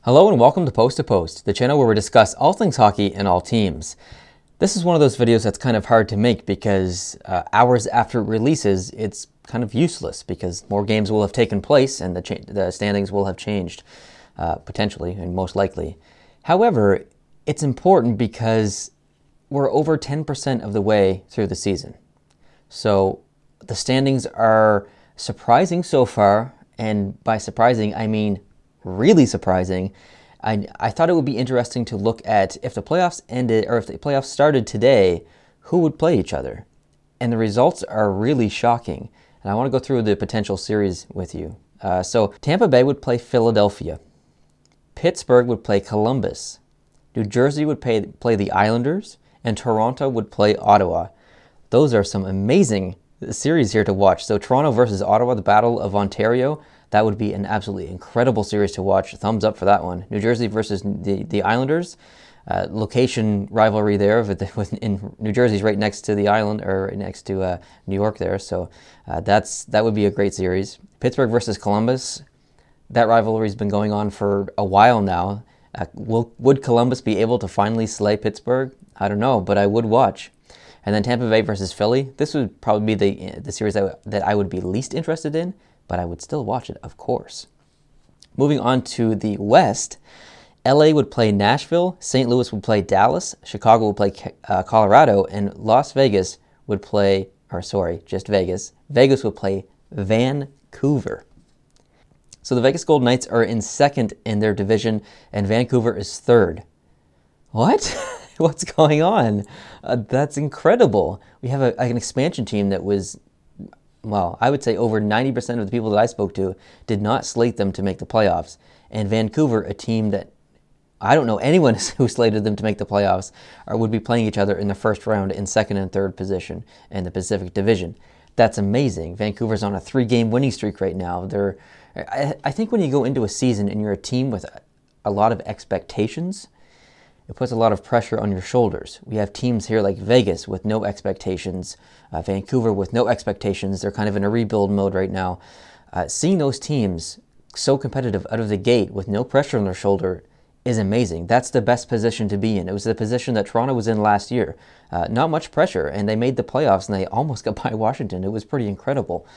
Hello and welcome to Post to Post, the channel where we discuss all things hockey and all teams. This is one of those videos that's kind of hard to make because hours after it releases, it's kind of useless because more games will have taken place and the standings will have changed, potentially and most likely. However, it's important because we're over 10% of the way through the season. So the standings are surprising so far, and by surprising, I mean really surprising. I thought it would be interesting to look at if the playoffs ended, or if the playoffs started today, who would play each other. And the results are really shocking. And I want to go through the potential series with you. So Tampa Bay would play Philadelphia. Pittsburgh would play Columbus. New Jersey would play the Islanders. And Toronto would play Ottawa. Those are some amazing series here to watch. So Toronto versus Ottawa, the Battle of Ontario. That would be an absolutely incredible series to watch. Thumbs up for that one. New Jersey versus the Islanders. Location rivalry there. In New Jersey's right next to the island, or right next to New York there. So that would be a great series. Pittsburgh versus Columbus. That rivalry's been going on for a while now. Would Columbus be able to finally slay Pittsburgh? I don't know, but I would watch. And then Tampa Bay versus Philly. This would probably be the series that I would be least interested in, but I would still watch it, of course. Moving on to the West, LA would play Nashville, St. Louis would play Dallas, Chicago would play Colorado, and Las Vegas would play, just Vegas. Vegas would play Vancouver. So the Vegas Golden Knights are in second in their division, and Vancouver is third. What? What's going on? That's incredible. We have an expansion team that was, well, I would say over 90% of the people that I spoke to did not slate them to make the playoffs. And Vancouver, a team that I don't know anyone who slated them to make the playoffs, would be playing each other in the first round in second and third position in the Pacific Division. That's amazing. Vancouver's on a 3-game winning streak right now. I think when you go into a season and you're a team with a lot of expectations, it puts a lot of pressure on your shoulders. We have teams here like Vegas with no expectations, Vancouver with no expectations. They're kind of in a rebuild mode right now. Seeing those teams so competitive out of the gate with no pressure on their shoulder is amazing. That's the best position to be in. It was the position that Toronto was in last year. Not much pressure, and they made the playoffs, and they almost got by Washington. It was pretty incredible.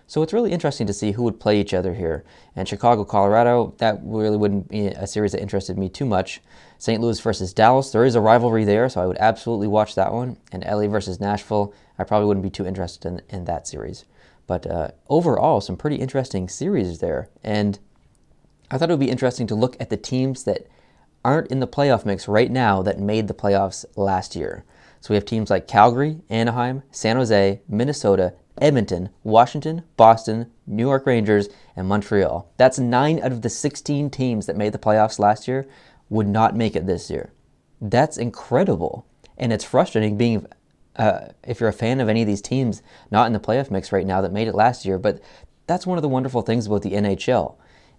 So it's really interesting to see who would play each other here. And Chicago, Colorado, that really wouldn't be a series that interested me too much. St. Louis versus Dallas, there is a rivalry there, so I would absolutely watch that one. And LA versus Nashville, I probably wouldn't be too interested in that series. But overall, some pretty interesting series there. And I thought it would be interesting to look at the teams that aren't in the playoff mix right now that made the playoffs last year. So we have teams like Calgary, Anaheim, San Jose, Minnesota, Edmonton, Washington, Boston, New York Rangers, and Montreal. That's 9 out of the 16 teams that made the playoffs last year would not make it this year. That's incredible. And it's frustrating being, if you're a fan of any of these teams not in the playoff mix right now that made it last year, but that's one of the wonderful things about the NHL.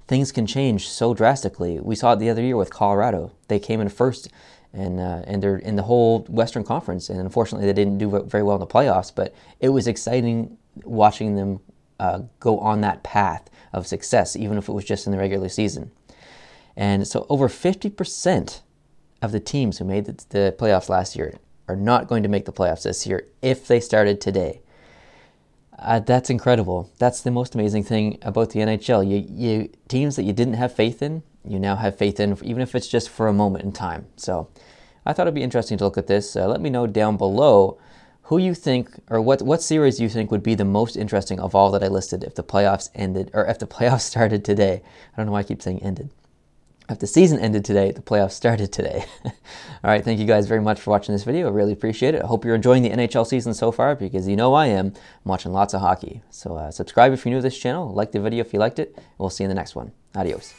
Things can change so drastically. We saw it the other year with Colorado. They came in first, and they're in the whole Western Conference, and unfortunately they didn't do very well in the playoffs, but it was exciting watching them go on that path of success, even if it was just in the regular season. And so over 50% of the teams who made the playoffs last year are not going to make the playoffs this year if they started today. That's incredible. That's the most amazing thing about the NHL. Teams that you didn't have faith in, you now have faith in, even if it's just for a moment in time. So I thought it'd be interesting to look at this. Let me know down below who you think, or what series you think would be the most interesting of all that I listed if the playoffs ended, or if the playoffs started today. I don't know why I keep saying ended. If the season ended today, the playoffs started today. All right, thank you guys very much for watching this video. I really appreciate it. I hope you're enjoying the NHL season so far, because you know I am. I'm watching lots of hockey. So subscribe if you're new to this channel. Like the video if you liked it. And we'll see you in the next one. Adios.